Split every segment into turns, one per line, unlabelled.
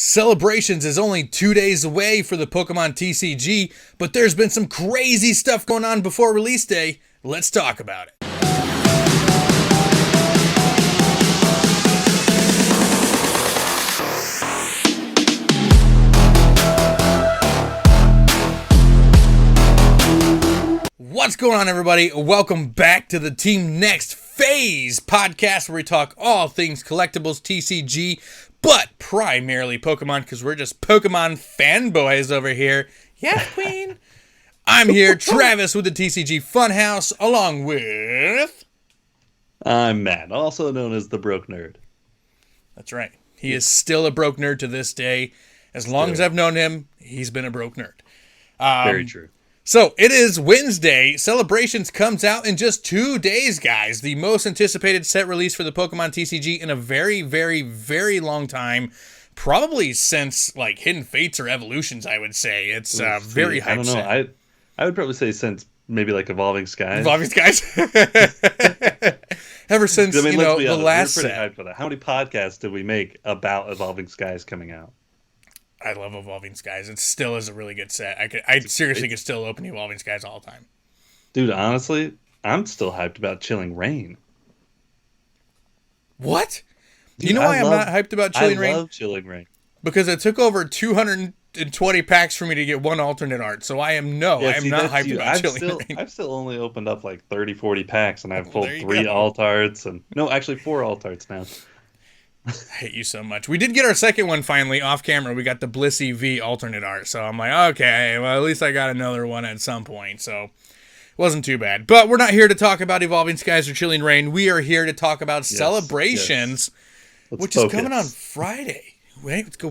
Celebrations is only 2 days away for the Pokemon TCG, but there's been some crazy stuff going on before release day. Let's talk about it. What's going on, everybody? Welcome back to the Team Next Phase podcast, where we talk all things collectibles, TCG, but primarily Pokemon, because we're just Pokemon fanboys over here. Yeah, Queen. I'm here, Travis, with the TCG Funhouse, along with...
I'm Matt, also known as the Broke Nerd.
That's right. He is still a broke nerd to this day. As long as I've known him, he's been a broke nerd.
Very true.
So, it is Wednesday. Celebrations comes out in just 2 days, guys. The most anticipated set release for the Pokemon TCG in a very, very, very long time. Probably since, like, Hidden Fates or Evolutions, I would say. It's very hype.
I don't know.
Set.
I would probably say since maybe, like, Evolving Skies.
Evolving Skies? Ever since, the last
we're pretty
set.
hyped for that. How many podcasts did we make about Evolving Skies coming out?
I love Evolving Skies. It still is a really good set. I seriously could still open Evolving Skies all the time.
Dude, honestly, I'm still hyped about Chilling Reign.
What? Dude, you know why I'm not hyped about Chilling Reign?
I love Chilling Reign.
Because it took over 220 packs for me to get one alternate art. So I am not hyped about Chilling Reign.
I've still only opened up like 30, 40 packs, and I've pulled 3 alt arts. No, actually 4 alt arts now.
I hate you so much. We did get our second one finally off camera. We got the Blissey V alternate art. So I'm like, okay, well, at least I got another one at some point. So it wasn't too bad. But we're not here to talk about Evolving Skies or Chilling Reign. We are here to talk about Celebrations, which is coming on Friday. Wait, let's go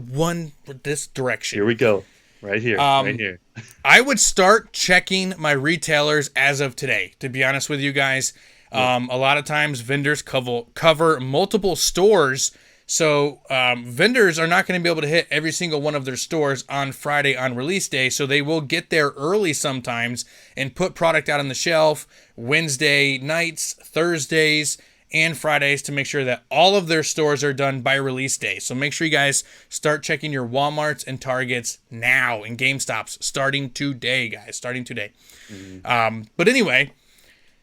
this direction.
Here we go. Right here. Right here.
I would start checking my retailers as of today, to be honest with you guys. A lot of times vendors cover multiple stores, so vendors are not going to be able to hit every single one of their stores on Friday on release day, so they will get there early sometimes and put product out on the shelf Wednesday nights, Thursdays, and Fridays to make sure that all of their stores are done by release day. So make sure you guys start checking your Walmarts and Targets now, and GameStops starting today, guys, starting today. But anyway...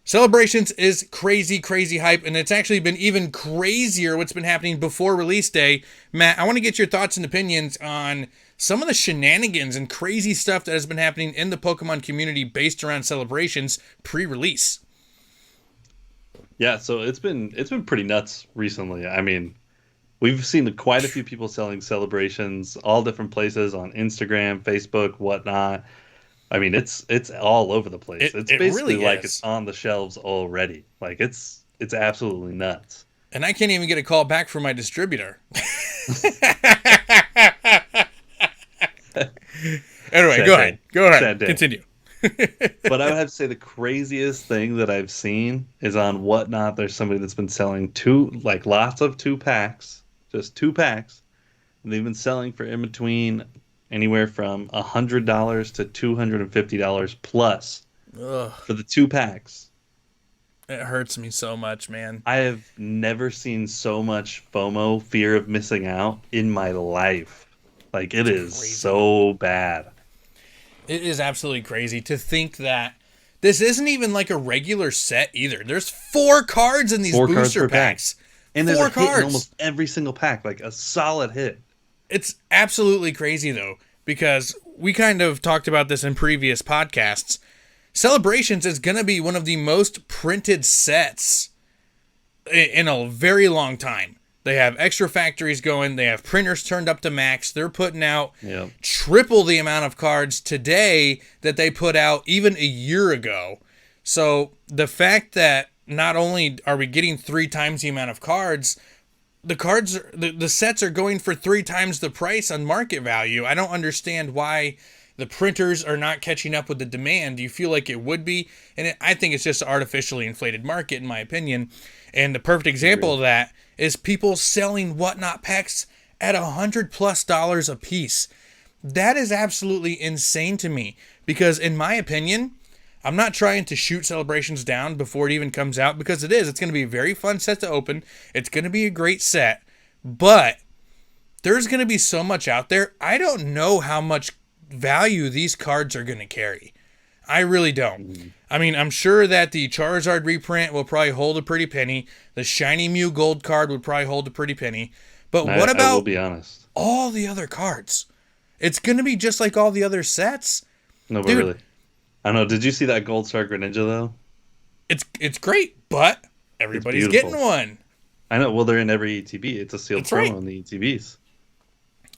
Celebrations is crazy, crazy hype, and it's actually been even crazier what's been happening before release day. Matt, I want to get your thoughts and opinions on some of the shenanigans and crazy stuff that has been happening in the Pokemon community based around Celebrations pre-release.
Yeah, so it's been pretty nuts recently. I mean, we've seen quite a few people selling Celebrations, all different places on Instagram, Facebook, whatnot. I mean, it's all over the place. It's basically
really
like it's on the shelves already. Like it's absolutely nuts.
And I can't even get a call back from my distributor. Anyway, go ahead. Continue.
But I would have to say the craziest thing that I've seen is on Whatnot. There's somebody that's been selling lots of 2-packs, just 2 packs. And they've been selling for in between anywhere from $100 to $250 plus for the 2 packs.
It hurts me so much, man.
I have never seen so much FOMO, fear of missing out, in my life. Like, it is crazy. So bad.
It is absolutely crazy to think that this isn't even like a regular set either. There's 4 cards in these booster packs.
And there's a hit in almost every single pack, like a solid hit.
It's absolutely crazy, though, because we kind of talked about this in previous podcasts. Celebrations is going to be one of the most printed sets in a very long time. They have extra factories going. They have printers turned up to max. They're putting out triple the amount of cards today that they put out even a year ago. So the fact that not only are we getting 3 times the amount of cards, the sets are going for 3 times the price on market value. I don't understand why the printers are not catching up with the demand. Do you feel like it would be? And I think it's just an artificially inflated market, in my opinion. And the perfect example of that is people selling Whatnot packs at $100+ a piece. That is absolutely insane to me, because in my opinion, I'm not trying to shoot Celebrations down before it even comes out, because it is. It's going to be a very fun set to open. It's going to be a great set. But there's going to be so much out there. I don't know how much value these cards are going to carry. I really don't.
Mhm.
I mean, I'm sure that the Charizard reprint will probably hold a pretty penny. The Shiny Mew Gold card would probably hold a pretty penny. But
And
what
I will
about
be honest.
all the other cards? It's going to be just like all the other sets.
No, but
Dude,
really. I don't know. Did you see that Gold Star Greninja, though?
it's great, but
It's
everybody's getting
beautiful.
one.
I know. Well, they're in every ETB. It's a sealed
That's
promo
right.
in the ETBs.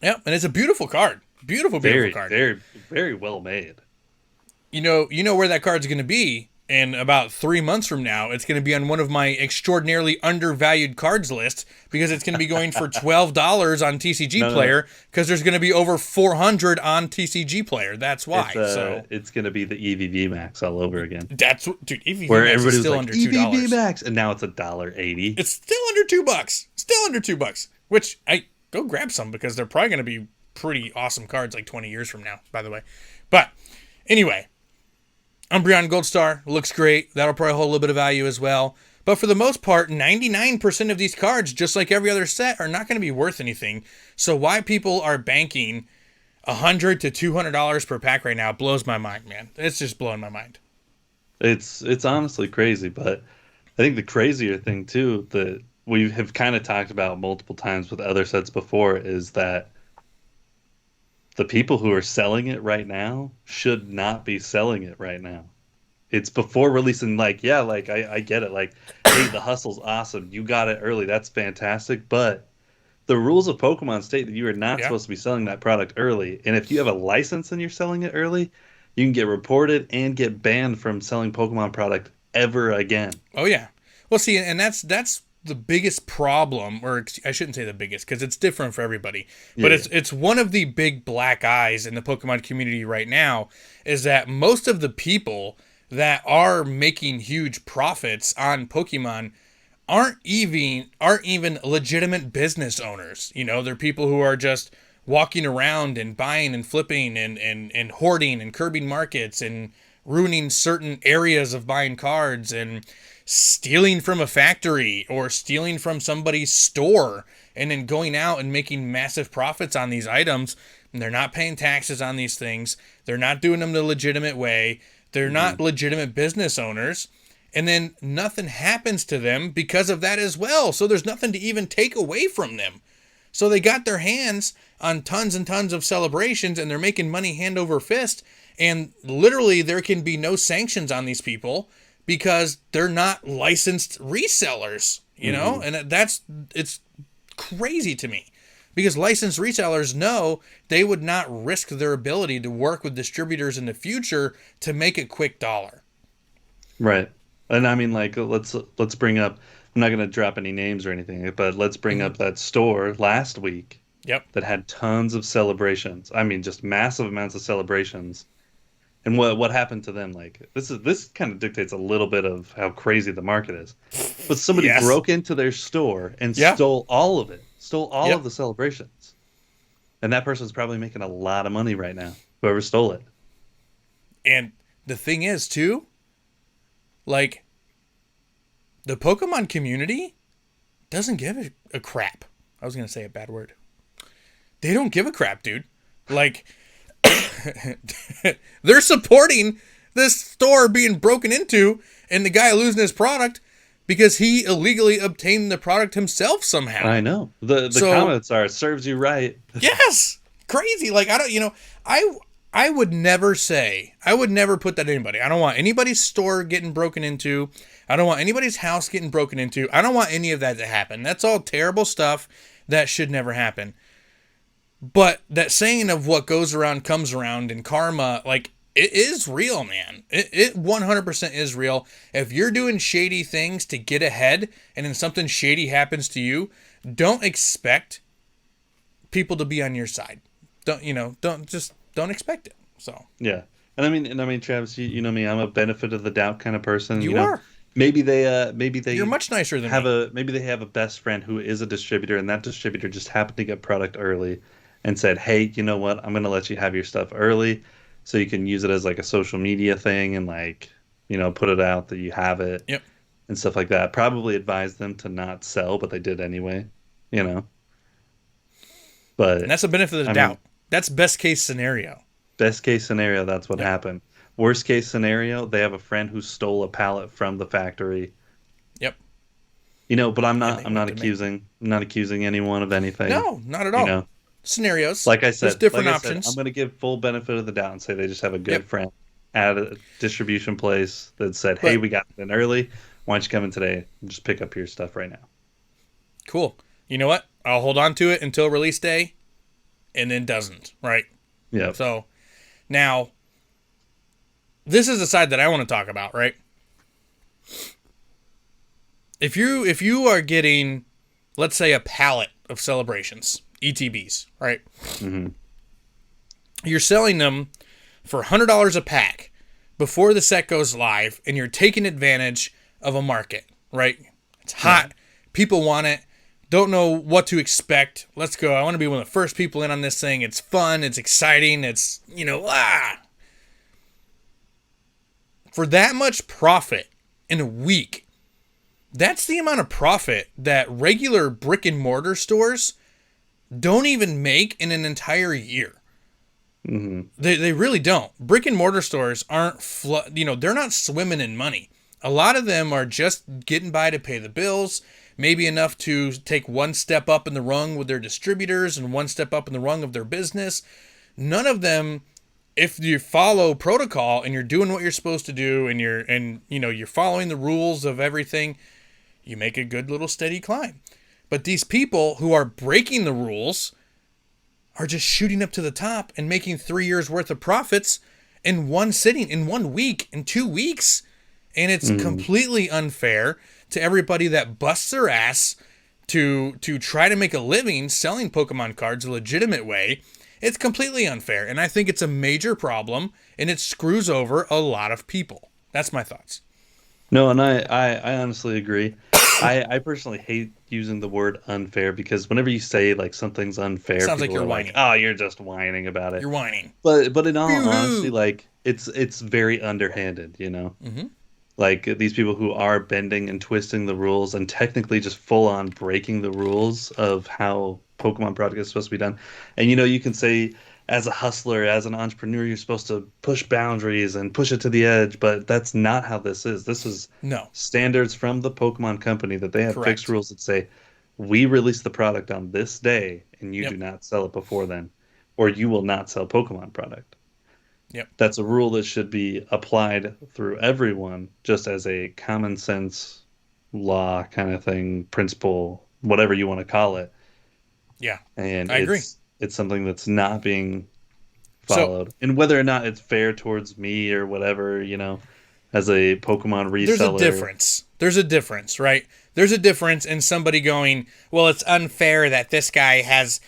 Yep, and it's a beautiful card. Beautiful
Very,
card.
very, very well made.
You know where that card's going to be in about 3 months from now. It's going to be on one of my extraordinarily undervalued cards list because it's going to be going for $12 on TCG
No, no.
Player because there's going to be over 400 on TCG Player. That's why.
It's going to be the EVV Max all over again.
That's what, dude. EVV
Where
Max
everybody's
is still
like,
under
EVV
$2.
Max, and now it's $1.80.
It's still under $2. Still under $2. Which I go grab some because they're probably going to be pretty awesome cards like 20 years from now. By the way, but anyway. Umbreon Gold Star looks great. That'll probably hold a little bit of value as well. But for the most part, 99% of these cards, just like every other set, are not going to be worth anything. So why people are banking $100 to $200 per pack right now blows my mind, man. It's just blowing my mind.
It's honestly crazy, but I think the crazier thing too that we have kind of talked about multiple times with other sets before is that the people who are selling it right now should not be selling it right now. It's before releasing, like, yeah, like I get it. Like, hey, the hustle's awesome. You got it early. That's fantastic. But the rules of Pokemon state that you are not
Yeah.
supposed to be selling that product early. And if you have a license and you're selling it early, you can get reported and get banned from selling Pokemon product ever again.
Oh, yeah. Well, see, and that's the biggest problem, or I shouldn't say the biggest because it's different for everybody. But
Yeah.
it's one of the big black eyes in the Pokemon community right now is that most of the people that are making huge profits on Pokemon aren't even legitimate business owners. You know, they're people who are just walking around and buying and flipping and hoarding and curbing markets and ruining certain areas of buying cards and stealing from a factory or stealing from somebody's store and then going out and making massive profits on these items. And they're not paying taxes on these things. They're not doing them the legitimate way. They're not legitimate business owners. And then nothing happens to them because of that as well. So there's nothing to even take away from them. So they got their hands on tons and tons of celebrations and they're making money hand over fist. And literally there can be no sanctions on these people because they're not licensed resellers, you know? And it's crazy to me because licensed resellers know they would not risk their ability to work with distributors in the future to make a quick dollar.
Right. And I mean, like, let's bring up. I'm not going to drop any names or anything, but let's bring up that store last week.
Yep.
That had tons of celebrations. I mean, just massive amounts of celebrations. And what happened to them? Like, this kind of dictates a little bit of how crazy the market is. But somebody
Yes.
broke into their store and
Yeah.
stole all of it. Stole all
Yep.
of the celebrations. And that person's probably making a lot of money right now. Whoever stole it.
And the thing is, too, like, the Pokemon community doesn't give a crap. I was going to say a bad word. They don't give a crap, dude. Like, they're supporting this store being broken into and the guy losing his product because he illegally obtained the product himself somehow.
I know. The comments are, serves you right.
Yes. Crazy. Like, I don't, I would never put that in anybody. I don't want anybody's store getting broken into. I don't want anybody's house getting broken into. I don't want any of that to happen. That's all terrible stuff that should never happen. But that saying of what goes around comes around and karma, like, it is real, man. It 100% is real. If you're doing shady things to get ahead and then something shady happens to you, don't expect people to be on your side. Don't expect it. So
Yeah. And I mean, Travis, you know me, I'm a benefit of the doubt kind of person.
you
know?
are.
Maybe they
You're much nicer than me.
maybe they have a best friend who is a distributor, and that distributor just happened to get product early and said, hey, you know what, I'm gonna let you have your stuff early so you can use it as like a social media thing and, like, put it out that you have it.
Yep.
And stuff like that. Probably advised them to not sell, but they did anyway, But But
And that's the benefit of the
I
doubt.
mean,
That's best case scenario.
best case scenario, that's what
Yep.
happened. Worst case scenario, they have a friend who stole a pallet from the factory.
Yep.
But
And they
I'm
went
not
to make.
accusing anyone of anything.
No, not at
You
all.
know,
Scenarios. There's
like
different
I said, I'm
options.
going to give full benefit of the doubt and say they just have a good
Yep.
friend at a distribution place that said, "Hey,
But
we got it in early. Why don't you come in today and just pick up your stuff right now?"
cool. You know what? I'll hold on to it until release day, and then doesn't. Right.
Yep.
So now, this is the side that I want to talk about. Right. If you are getting, let's say, a pallet of celebrations, ETBs, right?
hmm
You're selling them for $100 a pack before the set goes live, and you're taking advantage of a market, right? It's hot.
Right.
People want it. Don't know what to expect. Let's go. I want to be one of the first people in on this thing. It's fun. It's exciting. It's, For that much profit in a week, that's the amount of profit that regular brick and mortar stores don't even make in an entire year.
hmm
They really don't. Brick and mortar stores aren't, they're not swimming in money. A lot of them are just getting by to pay the bills, maybe enough to take one step up in the rung with their distributors and one step up in the rung of their business. None of them, if you follow protocol and you're doing what you're supposed to do and you're following the rules of everything, you make a good little steady climb. But these people who are breaking the rules are just shooting up to the top and making 3 years worth of profits in one sitting, in 1 week, in 2 weeks. And it's completely unfair to everybody that busts their ass to try to make a living selling Pokemon cards a legitimate way. It's completely unfair. And I think it's a major problem, and it screws over a lot of people. That's my thoughts.
No, and I honestly agree. I personally hate using the word unfair because whenever you say like something's unfair,
Sounds like
people
you're
are like,
whining.
"Oh, you're just whining about it."
You're whining.
But in all honesty,
Boo-hoo.
like it's very underhanded, you know.
Mm-hmm.
Like these people who are bending and twisting the rules and technically just full on breaking the rules of how Pokemon product is supposed to be done. And you can say as a hustler, as an entrepreneur, you're supposed to push boundaries and push it to the edge, but that's not how this is. This is
No.
standards from the Pokemon company that they have fixed
Correct.
rules that say we release the product on this day and you do
Yep.
not sell it before then, or you will not sell Pokemon product.
Yep.
That's a rule that should be applied through everyone, just as a common sense law kind of thing, principle, whatever you want to call it.
Yeah.
And
I agree.
it's something that's not being
So
followed. And whether or not it's fair towards me or whatever, as a Pokemon
there's a
reseller.
difference. There's a difference, right? There's a difference in somebody going, well, it's unfair that this guy has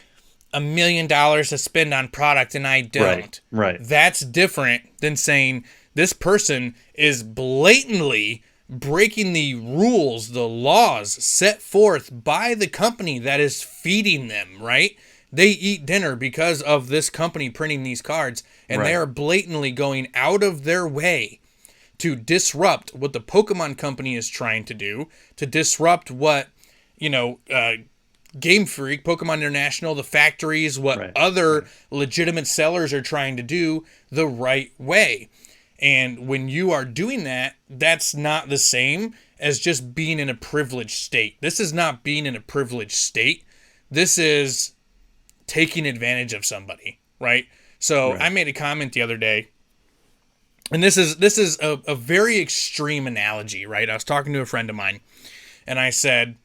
$1 million to spend on product and I don't.
Right.
That's different than saying this person is blatantly breaking the rules, the laws set forth by the company that is feeding them, right? They eat dinner because of this company printing these cards, and they
Right.
are blatantly going out of their way to disrupt what the Pokemon company is trying to do, to disrupt what, Game Freak, Pokemon International, the factories, what
Right.
other legitimate sellers are trying to do the right way. And when you are doing that, that's not the same as just being in a privileged state. This is not being in a privileged state. This is taking advantage of somebody, right? So
Right.
I made a comment the other day, and this is a very extreme analogy, right? I was talking to a friend of mine, and I said,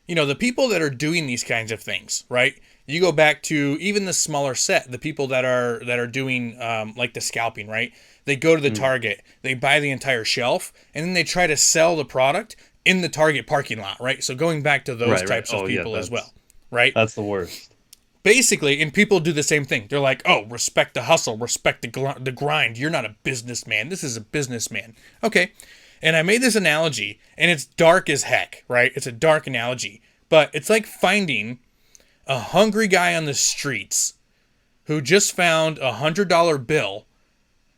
the people that are doing these kinds of things, right? You go back to even the smaller set, the people that are doing like the scalping, right? They go to the Target, they buy the entire shelf, and then they try to sell the product in the Target parking lot, right? So going back to those
Right.
types of
Oh, yeah,
people as
that's
well, right?
that's the worst.
Basically, and people do the same thing. They're like, oh, respect the hustle, respect the grind. You're not a businessman. This is a businessman. Okay. And I made this analogy, and it's dark as heck, right? It's a dark analogy. But it's like finding a hungry guy on the streets who just found a $100 bill,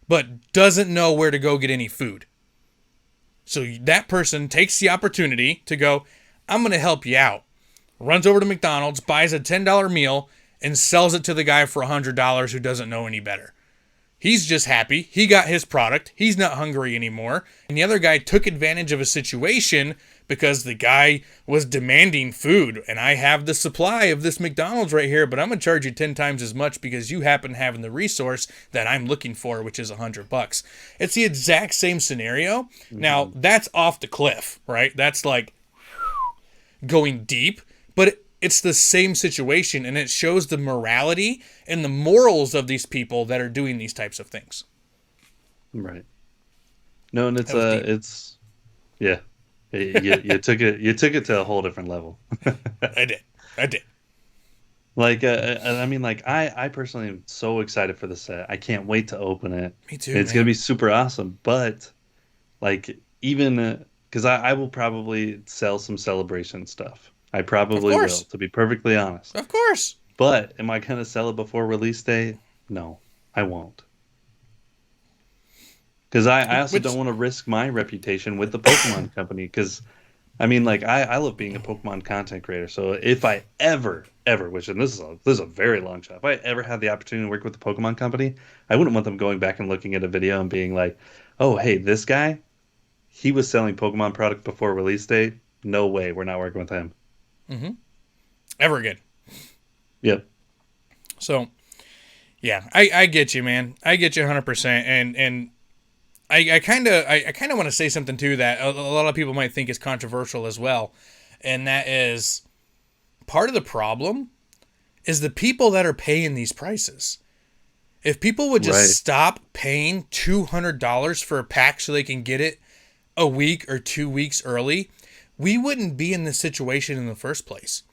but doesn't know where to go get any food. So that person takes the opportunity to go, I'm going to help you out. Runs over to McDonald's, buys a $10 meal, and sells it to the guy for $100 who doesn't know any better. He's just happy. He got his product. He's not hungry anymore. And the other guy took advantage of a situation because the guy was demanding food. And I have the supply of this McDonald's right here, but I'm going to charge you 10 times as much because you happen to have the resource that I'm looking for, which is $100. It's the exact same scenario. Mm-hmm. Now, that's off the cliff, right? That's like going deep, but it's the same situation, and it shows the morality and the morals of these people that are doing these types of things.
Right. No, and it's yeah. You took it to a whole different level.
I did.
Like, I mean, like, I personally am so excited for the set. I can't wait to open it.
Me too.
It's gonna be super awesome. But, like, even because I will probably sell some celebration stuff. I probably will, to be perfectly honest.
Of course.
But am I going to sell it before release day? No, I won't. Because I also don't want to risk my reputation with the Pokemon company. Because, I mean, like, I love being a Pokemon content creator. So if I ever, which, and this is a very long shot, if I ever had the opportunity to work with the Pokemon company, I wouldn't want them going back and looking at a video and being like, oh, hey, this guy, he was selling Pokemon product before release date. No way, we're not working with him.
Mm-hmm. Ever again.
Yep.
So, yeah, I get you, man. I get you 100%. And I kind of want to say something too that a lot of people might think is controversial as well, and that is part of the problem is the people that are paying these prices. If people would just stop paying $200 for a pack so they can get it a week or 2 weeks early, we wouldn't be in this situation in the first place.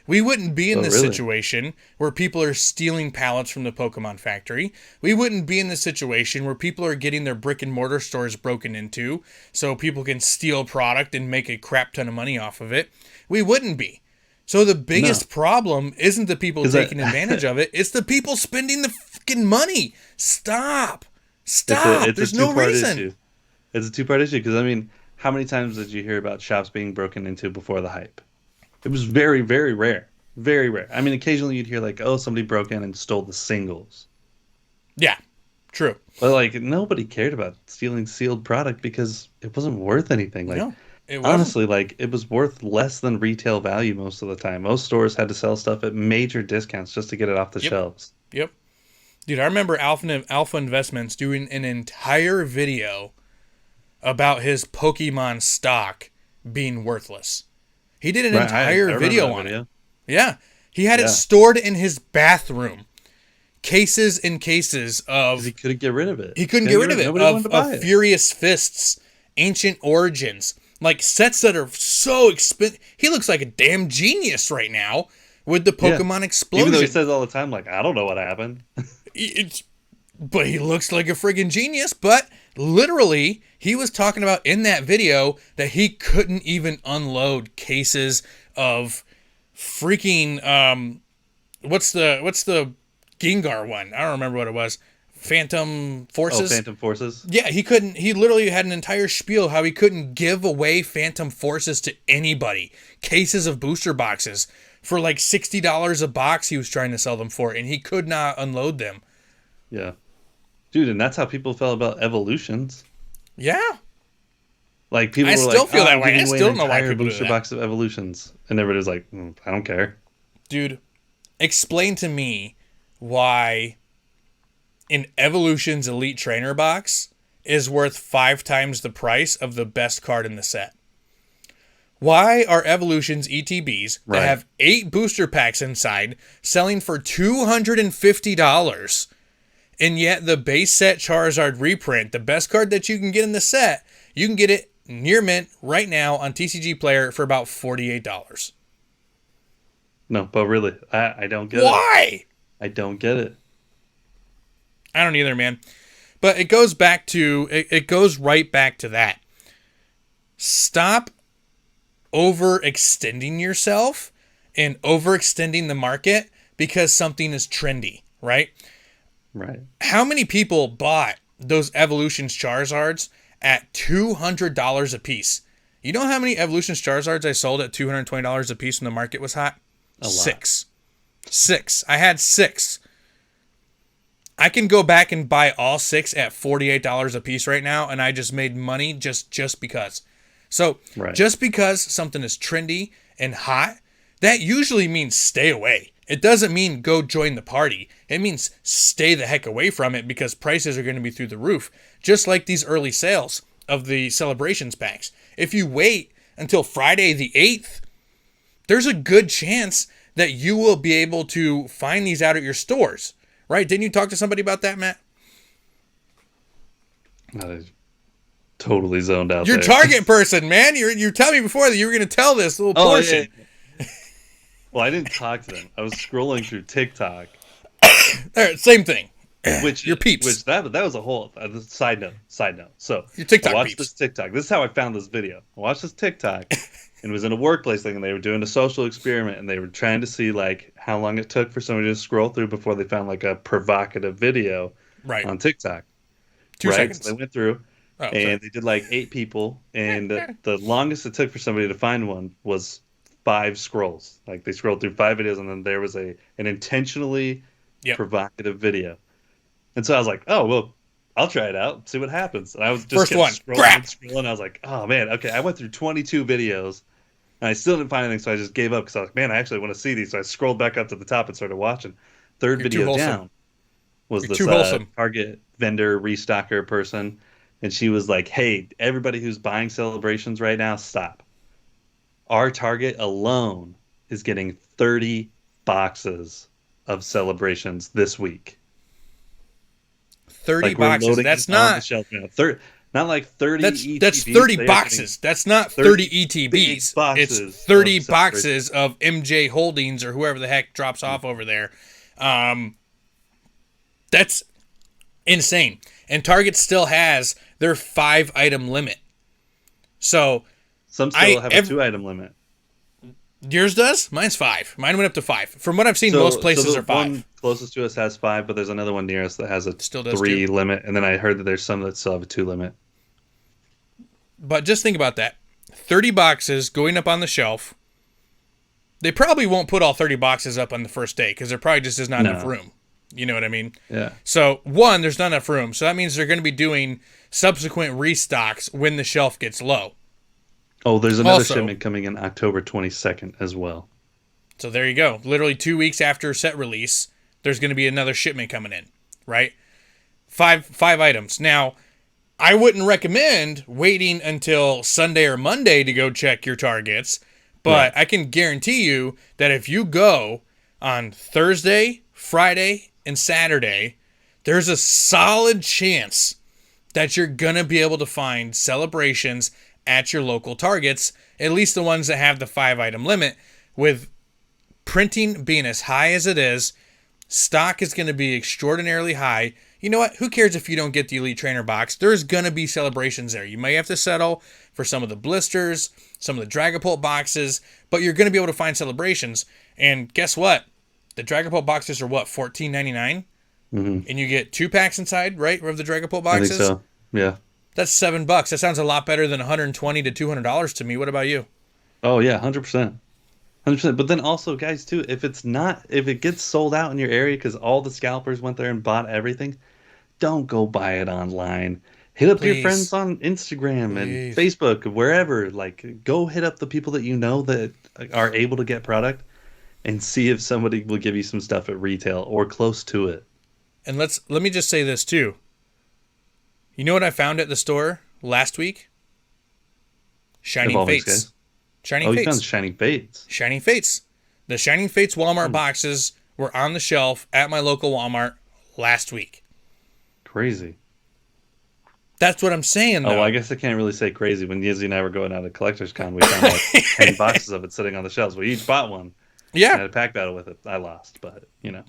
We wouldn't be in this situation where people are stealing pallets from the Pokemon factory. We wouldn't be in the situation where people are getting their brick and mortar stores broken into so people can steal product and make a crap ton of money off of it. We wouldn't be. So the biggest problem isn't the people taking advantage of it. It's the people spending the fucking money. Stop. There's no reason.
Issue. It's a two-part issue because, I mean, how many times did you hear about shops being broken into before the hype? It was very, very rare. Very rare. I mean, occasionally you'd hear like, oh, somebody broke in and stole the singles.
Yeah, true.
But like nobody cared about stealing sealed product because it wasn't worth anything. Like,
no, it wasn't.
Honestly, like it was worth less than retail value most of the time. Most stores had to sell stuff at major discounts just to get it off the shelves.
Yep. Dude, I remember Alpha Investments doing an entire video about his Pokemon stock being worthless. He did an entire video on it. Yeah. He had it stored in his bathroom. Cases and cases of...
He couldn't get rid of it.
He couldn't get rid of it. Of Furious Fists, Ancient Origins. Like, sets that are so expensive. He looks like a damn genius right now with the Pokemon Explosion.
Even though he says all the time, like, I don't know what happened.
But he looks like a friggin' genius. But literally, he was talking about in that video that he couldn't even unload cases of freaking what's the Gengar one? I don't remember what it was. Phantom Forces?
Oh, Phantom Forces?
Yeah, he couldn't. He literally had an entire spiel how he couldn't give away Phantom Forces to anybody. Cases of booster boxes for like $60 a box he was trying to sell them for, and he could not unload them.
Yeah. Dude, and that's how people felt about Evolutions.
Yeah.
Like, people were
still
like,
feel that way. I still don't know why people do
booster
that.
box of Evolutions. And everybody's like, I don't care.
Dude, explain to me why an Evolutions Elite Trainer box is worth 5 times the price of the best card in the set. Why are Evolutions ETBs that have 8 booster packs inside selling for $250? And yet the base set Charizard reprint, the best card that you can get in the set, you can get it near mint right now on TCG Player for about $48.
No, but really, I don't get it.
Why?
I don't get it.
I don't either, man. But it goes back to, it goes right back to that. Stop overextending yourself and overextending the market because something is trendy, right?
Right.
How many people bought those Evolutions Charizards at $200 a piece? You know how many Evolutions Charizards I sold at $220 a piece when the market was hot?
A lot.
6. 6. I had 6. I can go back and buy all 6 at $48 a piece right now, and I just made money just because. So
Right.
just because something is trendy and hot, that usually means stay away. It doesn't mean go join the party. It means stay the heck away from it because prices are going to be through the roof. Just like these early sales of the celebrations packs. If you wait until Friday the 8th, there's a good chance that you will be able to find these out at your stores. Right? Didn't you talk to somebody about that, Matt?
I totally zoned out.
Your
there.
target person, man. You telling me before that you were going to tell this little portion.
Yeah. Well, I didn't talk to them. I was scrolling through TikTok.
Same thing.
Which
your peeps.
Which that was a whole side note. So
your TikTok
I watched
peeps.
this TikTok. This is how I found this video. I watched this TikTok, and it was in a workplace thing, and they were doing a social experiment, and they were trying to see like how long it took for somebody to scroll through before they found like a provocative video on TikTok.
2 seconds.
So they went through, and they did like 8 people, and the longest it took for somebody to find one was 5 scrolls. Like they scrolled through 5 videos, and then there was an intentionally provocative video. And so I was like, oh, well, I'll try it out, see what happens. And I was just scrolling. I was like, oh, man, okay. I went through 22 videos, and I still didn't find anything, so I just gave up because I was like, man, I actually want to see these. So I scrolled back up to the top and started watching. Third video down was this Target vendor restocker person, and she was like, hey, everybody who's buying celebrations right now, stop. Our Target alone is getting 30 boxes of celebrations this week.
30 boxes. That's not
not like 30 ETBs.
That's 30 boxes. That's not 30 ETBs. It's 30 boxes of MJ Holdings or whoever the heck drops off over there. That's insane. And Target still has their 5-item limit. So
some still have a 2-item limit.
Yours does? Mine's 5. Mine went up to 5. From what I've seen, most places are 5.
One closest to us has 5, but there's another one near us that has a 3 limit. And then I heard that there's some that still have a 2 limit.
But just think about that. 30 boxes going up on the shelf. They probably won't put all 30 boxes up on the first day because there probably just is not enough room. You know what I mean?
Yeah.
So, one, there's not enough room. So that means they're going to be doing subsequent restocks when the shelf gets low.
Oh, there's another shipment coming in October 22nd as well.
So there you go. Literally 2 weeks after set release, there's going to be another shipment coming in, right? Five items. Now, I wouldn't recommend waiting until Sunday or Monday to go check your targets, but I can guarantee you that if you go on Thursday, Friday, and Saturday, there's a solid chance that you're going to be able to find celebrations at your local Targets, at least the ones that have the 5-item limit. With printing being as high as it is, stock is going to be extraordinarily high. You know what? Who cares if you don't get the Elite Trainer box? There's going to be celebrations there. You may have to settle for some of the blisters, some of the Dragapult boxes, but you're going to be able to find celebrations. And guess what? The Dragapult boxes are what, $14.99?
Mm-hmm.
And you get 2 packs inside, right, of the Dragapult boxes?
I think so, yeah.
That's $7. That sounds a lot better than $120 to $200 to me. What about you?
Oh yeah, 100%. 100%. But then also, guys, too, if it gets sold out in your area because all the scalpers went there and bought everything, don't go buy it online. Hit up your friends on Instagram and Facebook, wherever. Like, go hit up the people that you know that are able to get product and see if somebody will give you some stuff at retail or close to it.
And let me just say this too. You know what I found at the store last week? Shining Fates. Shining Fates.
You found Shining Fates.
Shining Fates. The Shining Fates Walmart boxes were on the shelf at my local Walmart last week.
Crazy.
That's what I'm saying, though.
Oh, well, I guess I can't really say crazy. When Yizzy and I were going out at Collector's Con, we found like 10 boxes of it sitting on the shelves. We each bought one.
Yeah.
I had a pack battle with it. I lost, but, you know.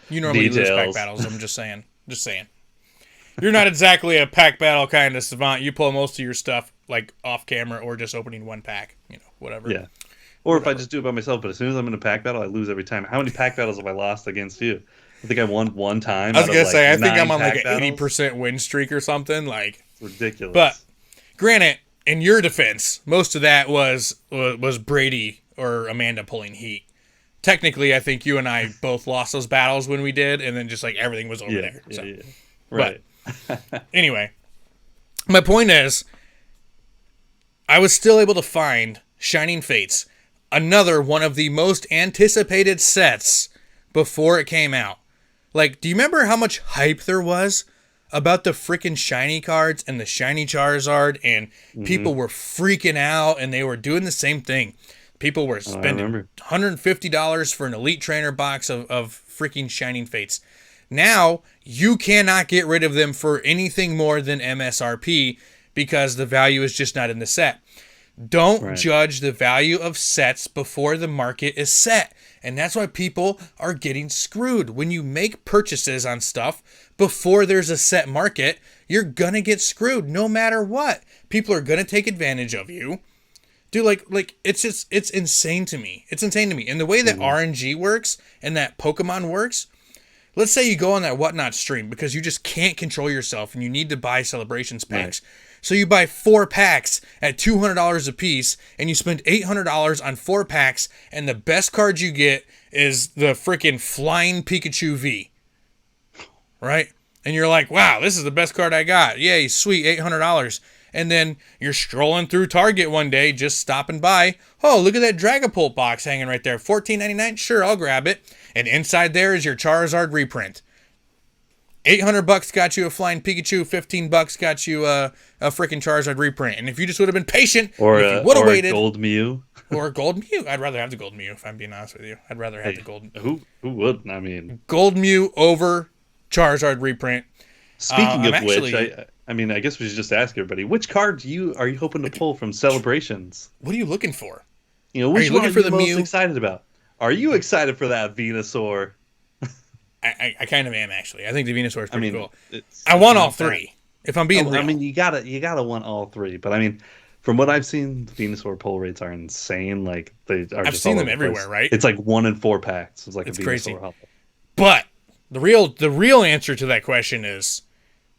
You normally lose pack battles. I'm just saying. Just saying. You're not exactly a pack battle kind of savant. You pull most of your stuff like off camera or just opening one pack, whatever.
Yeah. Or if I just do it by myself, but as soon as I'm in a pack battle, I lose every time. How many pack battles have I lost against you? I think I won one time.
I was going to say, I think I'm on like an 80% win streak or something. Like,
it's ridiculous.
But granted, in your defense, most of that was Brady or Amanda pulling heat. technically, I think you and I both lost those battles when we did, and then just like everything was over there. So.
Yeah. Right.
But anyway, my point is, I was still able to find Shining Fates, another one of the most anticipated sets before it came out. Like, do you remember how much hype there was about the freaking shiny cards and the shiny Charizard, and people were freaking out, and they were doing the same thing. People were spending $150 for an Elite Trainer box of freaking Shining Fates. Now, you cannot get rid of them for anything more than MSRP because the value is just not in the set. Don't judge the value of sets before the market is set. And that's why people are getting screwed. When you make purchases on stuff before there's a set market, you're going to get screwed no matter what. People are going to take advantage of you. Dude, like it's insane to me. It's insane to me. And the way that RNG works and that Pokemon works, let's say you go on that Whatnot stream because you just can't control yourself and you need to buy Celebrations packs. Right. So you buy 4 packs at $200 a piece, and you spend $800 on 4 packs, and the best card you get is the freaking Flying Pikachu V. Right? And you're like, wow, this is the best card I got. Yay, sweet, $800. And then you're strolling through Target one day, just stopping by. Oh, look at that Dragapult box hanging right there. $14.99? Sure, I'll grab it. And inside there is your Charizard reprint. $800 got you a Flying Pikachu. $15 got you a freaking Charizard reprint. And if you just would have been patient,
or
if you would have waited,
a Gold Mew,
or a Gold Mew, I'd rather have the Gold Mew. If I'm being honest with you, I'd rather have the Gold.
Who wouldn't? I mean,
Gold Mew over Charizard reprint.
Speaking of which, I guess we should just ask everybody: which card are you hoping to pull from Celebrations?
What are you looking for?
Which one are you most excited about? Are you excited for that Venusaur?
I kind of am, actually. I think the Venusaur is pretty cool. I want all 3. If I'm being real.
I mean, you gotta want all 3. But I mean, from what I've seen, the Venusaur pull rates are insane. Like I've
seen them everywhere, right?
It's like 1 in 4 packs. It's like
it's
a Venusaur
crazy.
Hopper.
But the real answer to that question is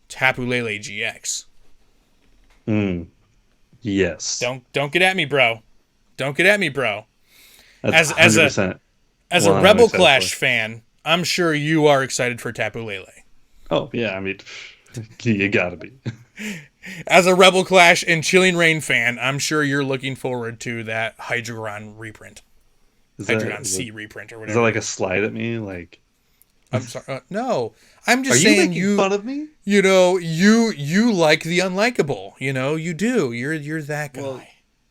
Tapu Lele GX.
Yes.
Don't get at me, bro. Don't get at me, bro.
That's
as a Rebel Clash fan, I'm sure you are excited for Tapu Lele.
Oh, yeah. I mean, you gotta be.
As a Rebel Clash and Chilling Reign fan, I'm sure you're looking forward to that Hydreigon reprint. Hydreigon C reprint or whatever.
Is that like a slide at me? Like,
I'm sorry. No. I'm just saying
you making fun of me?
You like the unlikable. You do. You're that guy.
Well,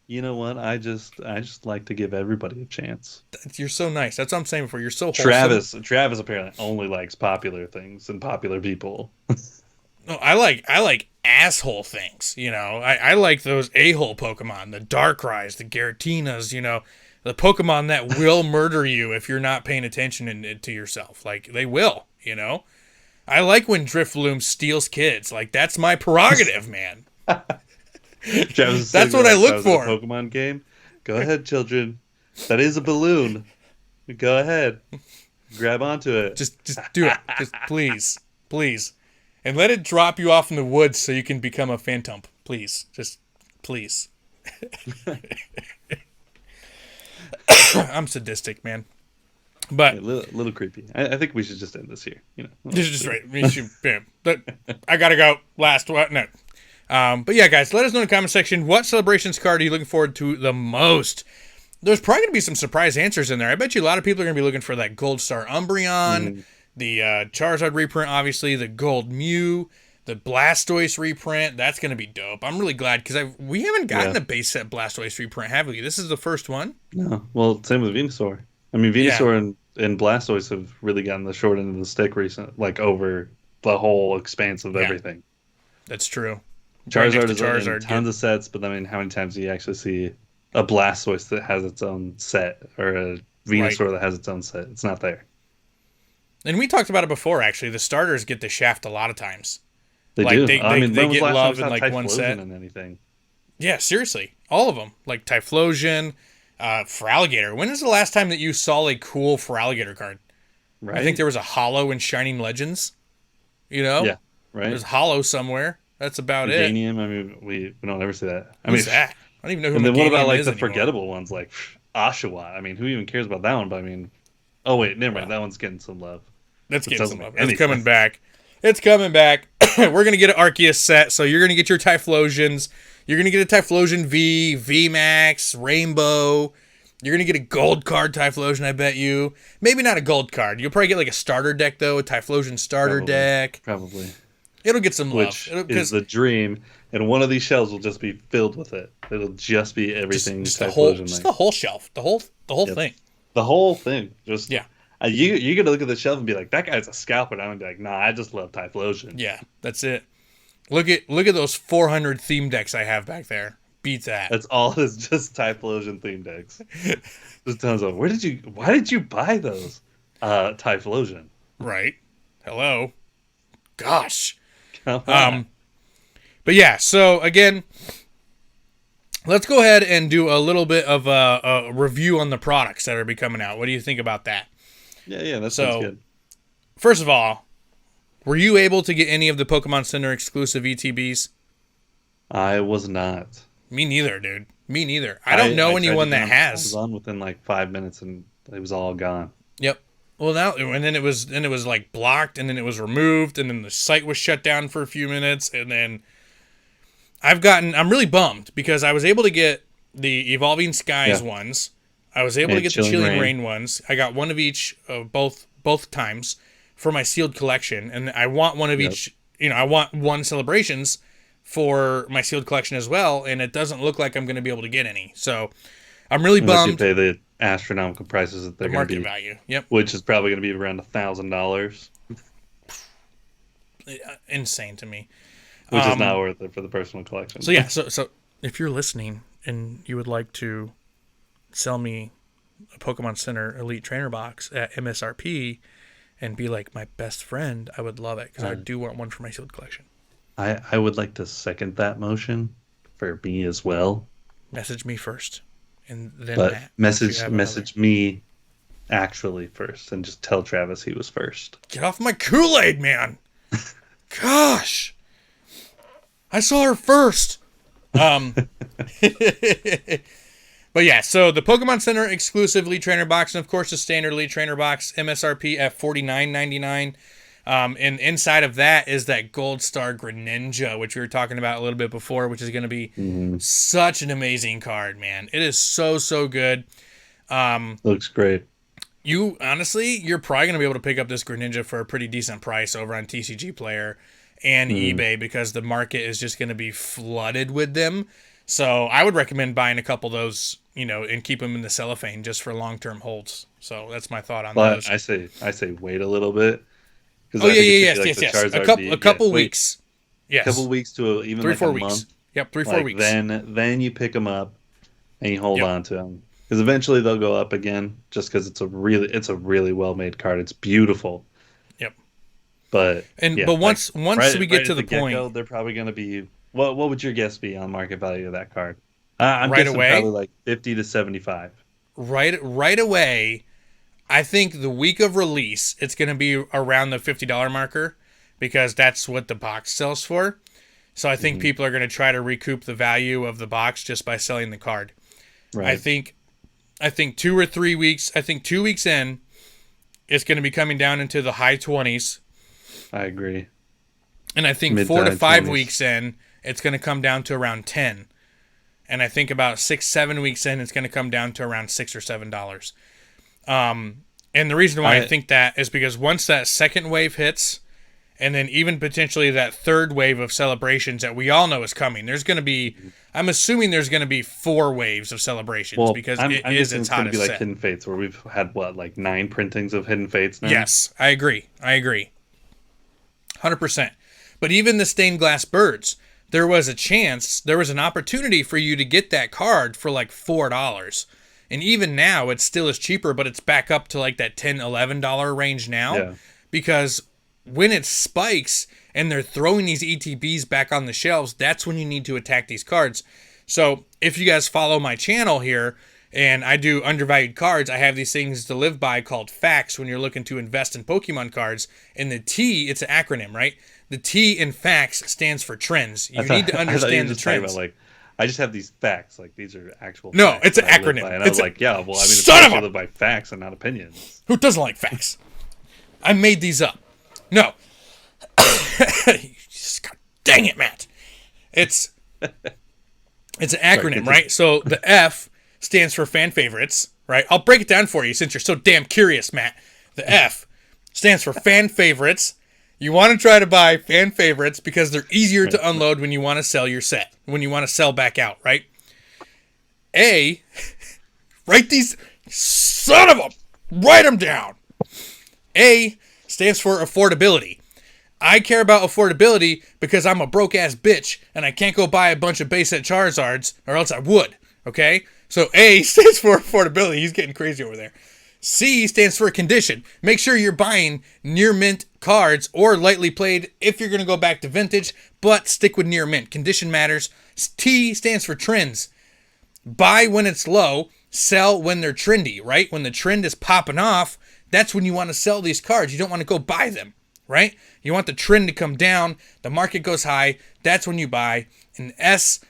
you know what? I just like to give everybody a chance.
You're so nice. That's what I'm saying before. You're so wholesome.
Travis apparently only likes popular things and popular people.
No, I like asshole things. I like those a-hole Pokemon, the Darkrai's, the Garatinas. The Pokemon that will murder you if you're not paying attention to yourself. Like they will. I like when Drifloon steals kids. Like that's my prerogative, man. That's what I look for.
Pokemon game. Go ahead, children. That is a balloon. Go ahead. Grab onto it.
Just do it. Just please. And let it drop you off in the woods so you can become a Phantump. Please. Just please. I'm sadistic, man. But
a little creepy. I think we should just end this here.
This is just right. I gotta go. Last one. No. But yeah, guys, let us know in the comment section what Celebrations card are you looking forward to the most. There's probably going to be some surprise answers in there. I bet you a lot of people are going to be looking for that Gold Star Umbreon, the Charizard reprint, obviously, the Gold Mew, the Blastoise reprint. That's going to be dope. I'm really glad because we haven't gotten a base set Blastoise reprint, have we? This is the first one?
No. Well, same with Venusaur. I mean, Venusaur and Blastoise have really gotten the short end of the stick over the whole expanse of everything.
That's true.
Charizard is in tons of sets, but I mean, how many times do you actually see a Blastoise that has its own set or a Venusaur that has its own set? It's not there.
And we talked about it before, actually. The starters get the shaft a lot of times.
They do.
They get love in like one set.
And anything.
Yeah, seriously. All of them. Like Typhlosion, Feraligatr. When is the last time that you saw a cool Feraligatr card? Right. I think there was a Hollow in Shining Legends. Yeah, right. There's Hollow somewhere. That's about
Meganium, I mean, we don't ever see that.
Who's that? I don't even know who Meganium is.
And then what about
the
forgettable ones like Oshawott? I mean, who even cares about that one? But I mean, Oh wait, never mind.
Well,
That one's getting some love.
that's
Which
getting some
doesn't
love.
make
It's
any
coming
sense.
back. It's coming back. We're gonna get an Arceus set, so you're gonna get your Typhlosions. You're gonna get a Typhlosion V, V Max, Rainbow. You're gonna get a gold card Typhlosion, I bet you. Maybe not a gold card. You'll probably get like a starter deck though, a Typhlosion starter
Probably,
deck.
probably.
It'll get some love.
Which is
Because
the dream, and one of these shelves will just be filled with it. It'll just be everything
just the whole
Typhlosion
just
like.
the whole shelf. The whole
Yep.
thing.
The whole thing. Just
Yeah.
you're gonna look at the shelf and be like, that guy's a scalper. And I'm gonna be like, nah, I just love Typhlosion.
Yeah, that's it. Look at those 400 theme decks I have back there. Beat that.
That's all. It's just Typhlosion theme decks. Just tons of. Why did you buy those? Typhlosion.
Right. Hello. Gosh.
Come on.
But yeah, so again, let's go ahead and do a little bit of a review on the products that are be coming out. What do you think about that?
Yeah, that
So-
sounds good.
First of all, were you able to get any of the Pokemon Center exclusive ETBs?
I was not.
Me neither, dude. Me neither. I don't know
tried to
anyone
get
that
on
has.
Amazon within like 5 minutes, and it was all gone.
Yep. Well, now and then it was like blocked, and then it was removed, and then the site was shut down for a few minutes, and then I'm really bummed because I was able to get the Evolving Skies
Yeah.
ones. I was able to
And
get the
Chilling
Chilling
Reign.
Rain ones. I got one of each of both times for my sealed collection, and I want one of
Yep.
each. I want one Celebrations for my sealed collection as well, and it doesn't look like I'm going to be able to get any. So I'm really
Unless you
bummed.
pay the astronomical prices that they're
The
going to
market
be,
value. Yep.
which is probably going to be around $1,000,
Insane to me.
which is not worth it for the personal collection.
So yeah, so if you're listening and you would like to sell me a Pokemon Center Elite Trainer box at MSRP and be like my best friend, I would love it because I do want one for my sealed collection.
I would like to second that motion for me as well,
Message me first, and then
but
Matt,
message
if you have
message me actually first, and just tell Travis he was first.
Get off my Kool-Aid, man. Gosh, I saw her first. But yeah, so the Pokemon Center exclusive Elite Trainer box, and of course the standard Elite Trainer box, MSRP at $49.99. And inside of that is that Gold Star Greninja, which we were talking about a little bit before, which is going to be such an amazing card, man. It is so good.
Looks great.
You're probably going to be able to pick up this Greninja for a pretty decent price over on TCG Player and eBay because the market is just going to be flooded with them. So I would recommend buying a couple of those, and keep them in the cellophane just for long-term holds. So that's my thought on
But
those.
I say wait a little bit.
Oh yeah, yes. A couple weeks. Yes.
A couple weeks to even
3-4
a
weeks.
month.
Yep, 3-4
Like,
weeks.
Then you pick them up and you hold
Yep.
on to them because eventually they'll go up again. Just because it's a really well made card. It's beautiful.
Yep.
But
once we get to
at
the point,
get-go, they're probably going to be. What would your guess be on market value of that card? I'm
Right
guessing
away?
probably like 50 to 75.
right away, I think the week of release, it's going to be around the $50 marker because that's what the box sells for. So I think people are going to try to recoup the value of the box just by selling the card.
Right.
I think 2 or 3 weeks. I think 2 weeks in, it's going to be coming down into the high 20s,
I agree.
and I think
Mid
4 to
to
5
20s.
weeks in, it's going to come down to around 10. And I think about 6-7 weeks in, it's going to come down to around $6 or $7. And the reason why I think that is because once that second wave hits, and then even potentially that third wave of celebrations that we all know is coming, there's going to be, I'm assuming there's going to be 4 waves of celebrations because
I'm
it is
guessing
its
it's going to
hottest
be like
set.
Hidden Fates, where we've had like 9 printings of Hidden Fates now.
Yes, I agree. 100%. But even the stained glass birds, there was an opportunity for you to get that card for like $4. And even now, it still is cheaper, but it's back up to like that $10, $11 range now.
Yeah.
Because when it spikes and they're throwing these ETBs back on the shelves, that's when you need to attack these cards. So if you guys follow my channel here, and I do undervalued cards, I have these things to live by called facts when you're looking to invest in Pokemon cards. And the T, it's an acronym, right? The T in facts stands for trends. You need to understand the trends.
I just have these facts. Like, these are actual
No,
facts
it's an
that I live
acronym.
by. And I was like, yeah, well, I mean,
Son
it's
of a-
live by facts and not opinions.
Who doesn't like facts? I made these up. No. God dang it, Matt. It's an acronym, right? So the F stands for fan favorites, right? I'll break it down for you since you're so damn curious, Matt. The F stands for fan favorites. You want to try to buy fan favorites because they're easier to unload when you want to sell your set, when you want to sell back out, right? A, write these, son of a, write them down. A stands for affordability. I care about affordability because I'm a broke-ass bitch and I can't go buy a bunch of base set Charizards or else I would, okay? So A stands for affordability. He's getting crazy over there. C stands for condition. Make sure you're buying near mint cards or lightly played if you're going to go back to vintage, but stick with near mint. Condition matters. T stands for trends. Buy when it's low, sell when they're trendy, right? When the trend is popping off, that's when you want to sell these cards. You don't want to go buy them, right? You want the trend to come down, the market goes high, that's when you buy. And S,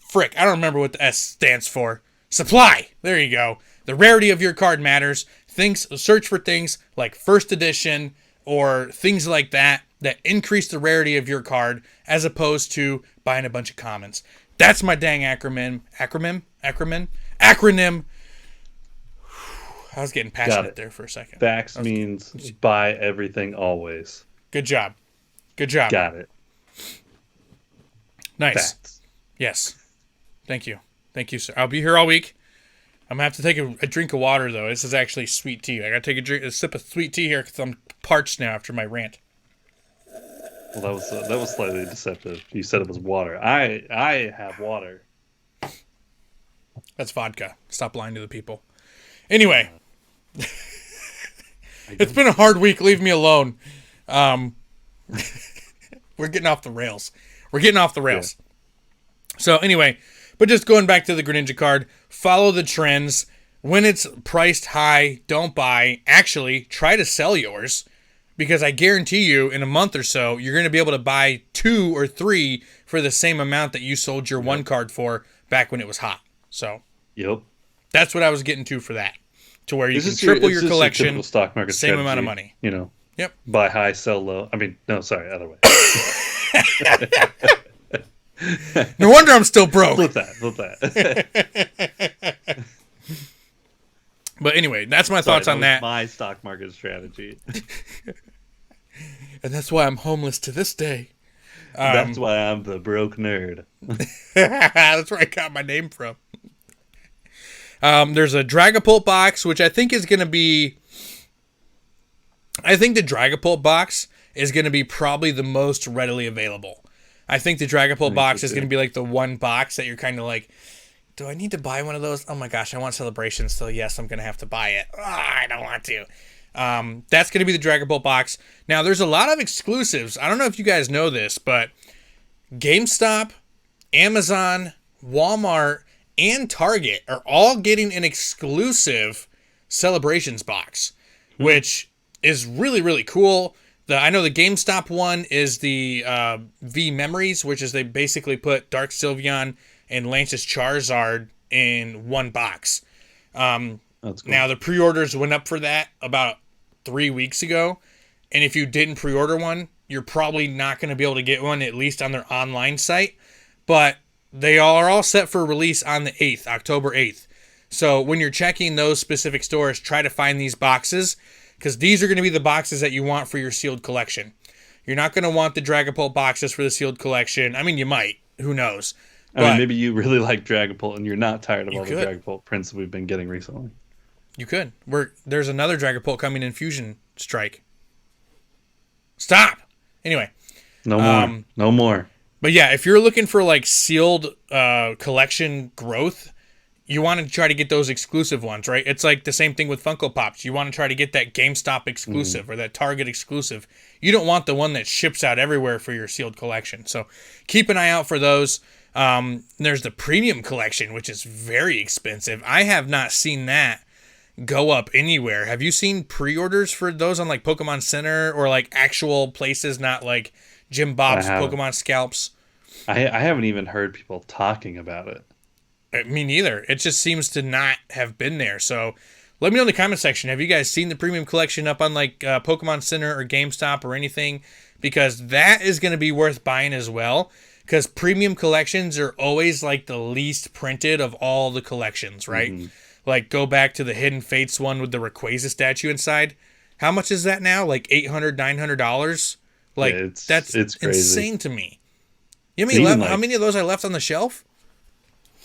frick, I don't remember what the S stands for. Supply. There you go. The rarity of your card matters. Search for things like first edition or things like that increase the rarity of your card as opposed to buying a bunch of commons. That's my dang acronym. I was getting passionate there for a second.
Facts means buy everything always.
Good job.
Got it.
Nice.
Facts.
Yes. Thank you, sir. I'll be here all week. I'm going to have to take a drink of water, though. This is actually sweet tea. I got to take a sip of sweet tea here because I'm parched now after my rant.
Well, that was slightly deceptive. You said it was water. I have water.
That's vodka. Stop lying to the people. Anyway. It's been a hard week. Leave me alone. We're getting off the rails. Yeah. So anyway, but just going back to the Greninja card, follow the trends. When it's priced high, don't buy. Actually, try to sell yours because I guarantee you in a month or so, you're going to be able to buy 2 or 3 for the same amount that you sold your one card for back when it was hot. So that's what I was getting to for that. To where you can triple your collection,
your stock market
same
strategy,
amount of money.
You know.
Yep.
Buy high, sell low. I mean, no, sorry, other way.
No wonder I'm still broke.
Flip that.
But anyway, that's my thoughts on that.
My stock market strategy.
And that's why I'm homeless to this day.
That's why I'm the broke nerd.
That's where I got my name from. There's a Dragapult box, which I think is going to be... I think the Dragapult box is going to be probably the most readily available. I think the Dragapult box is going to be like the one box that you're kind of like, do I need to buy one of those? Oh my gosh, I want Celebrations, so yes, I'm going to have to buy it. I don't want to. That's going to be the Dragapult box. Now, there's a lot of exclusives. I don't know if you guys know this, but GameStop, Amazon, Walmart, and Target are all getting an exclusive Celebrations box, which is really, really cool. I know the GameStop one is the V Memories, which is they basically put Dark Sylveon and Lance's Charizard in one box. That's cool. Now, the pre-orders went up for that about 3 weeks ago, and if you didn't pre-order one, you're probably not going to be able to get one, at least on their online site, but they are all set for release on the 8th, October 8th. So when you're checking those specific stores, try to find these boxes, because these are going to be the boxes that you want for your sealed collection. You're not going to want the Dragapult boxes for the sealed collection. I mean, you might. Who knows?
I mean, maybe you really like Dragapult and you're not tired of all the Dragapult prints that we've been getting recently.
You could. There's another Dragapult coming in Fusion Strike. Stop! Anyway.
No more.
But yeah, if you're looking for like sealed collection growth, you want to try to get those exclusive ones, right? It's like the same thing with Funko Pops. You want to try to get that GameStop exclusive or that Target exclusive. You don't want the one that ships out everywhere for your sealed collection. So keep an eye out for those. There's the premium collection, which is very expensive. I have not seen that go up anywhere. Have you seen pre-orders for those on like Pokemon Center or like actual places, not like Jim Bob's Pokemon Scalps?
I haven't even heard people talking about it.
Me neither. It just seems to not have been there. So let me know in the comment section. Have you guys seen the premium collection up on like Pokemon Center or GameStop or anything? Because that is going to be worth buying as well. Because premium collections are always like the least printed of all the collections, right?
Hmm.
Like go back to the Hidden Fates one with the Rayquaza statue inside. How much is that now? Like $800, $900?
Yeah,
Like that's
it's crazy.
insane to me. You know
And even
how
like
many of those I left on the shelf?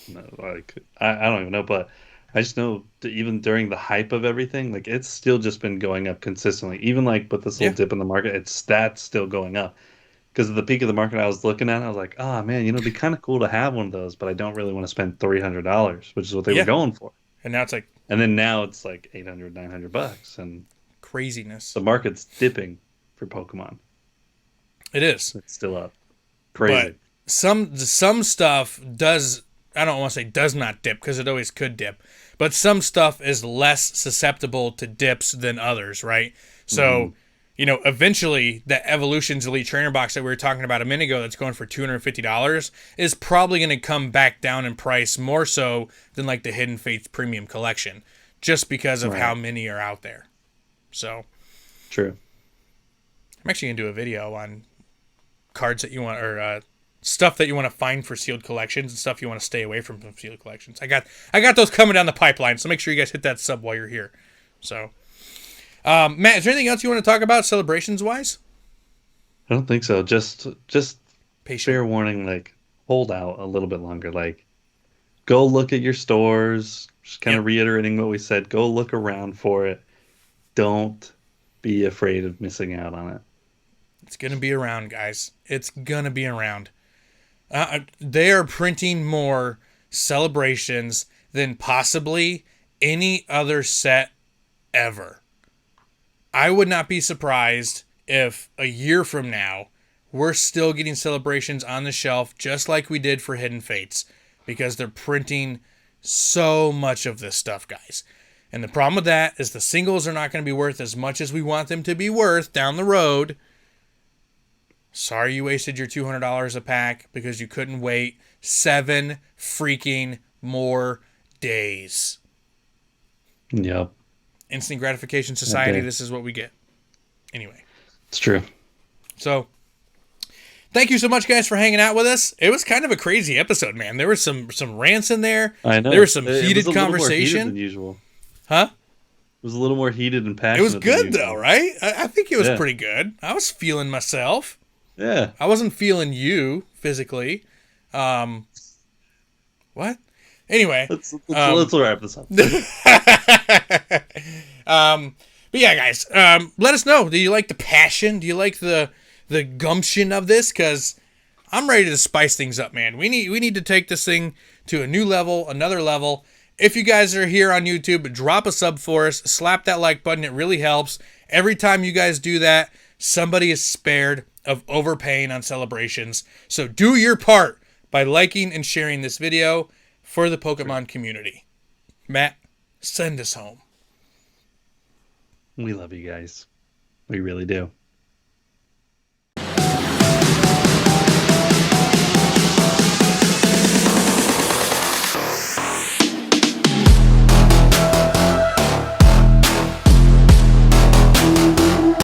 no, like I don't even know, but I just know that even during the hype of everything, like it's still just been going up consistently. Even like with this little
Yeah.
dip in the market, that's still going up. Because at the peak of the market I was looking at, I was like, oh man, it'd be kind of cool to have one of those, but I don't really want to spend $300, which is what they were
Yeah.
going for.
And now it's like
And then now it's like 800, $900, and
craziness.
the market's dipping for Pokemon.
It is.
It's still up.
But
Crazy.
some stuff does, I don't want to say does not dip because it always could dip, but some stuff is less susceptible to dips than others, right?
Hmm.
So, eventually the Evolutions Elite Trainer box that we were talking about a minute ago that's going for $250 is probably going to come back down in price more so than like the Hidden Fates Premium Collection, just because of how
Right.
many are out there. So
True.
I'm actually going to do a video on cards that you want or stuff that you want to find for sealed collections and stuff you want to stay away from sealed collections. I got those coming down the pipeline, so make sure you guys hit that sub while you're here. So, Matt, is there anything else you want to talk about celebrations wise?
I don't think so. Just
Patient.
fair warning, like hold out a little bit longer. Like go look at your stores. Just kind
Yep.
of reiterating what we said. Go look around for it. Don't be afraid of missing out on it.
It's gonna be around, guys. It's gonna be around. They are printing more celebrations than possibly any other set ever. I would not be surprised if a year from now we're still getting celebrations on the shelf just like we did for Hidden Fates because they're printing so much of this stuff, guys. And the problem with that is the singles are not going to be worth as much as we want them to be worth down the road. Sorry you wasted your $200 a pack because you couldn't wait 7 freaking more days.
Yep.
Instant gratification society,
Okay.
this is what we get. Anyway,
It's true.
so thank you so much, guys, for hanging out with us. It was kind of a crazy episode, man. There was some rants in there.
I know.
There was some
It
heated
was a little more heated than
conversation.
usual.
Huh?
It was a little more heated and
It was
passionate than
good, though,
usual.
right? I think it was
Yeah.
pretty good. I was feeling myself.
Yeah.
I wasn't feeling you physically. What? Anyway.
Let's wrap this up.
But yeah, guys, let us know. Do you like the passion? Do you like the gumption of this? Because I'm ready to spice things up, man. We need to take this thing to a new level, another level. If you guys are here on YouTube, drop a sub for us. Slap that like button. It really helps. Every time you guys do that, somebody is spared of overpaying on celebrations. So do your part by liking and sharing this video for the Pokemon community. Matt, send us home.
We love you guys. We really do.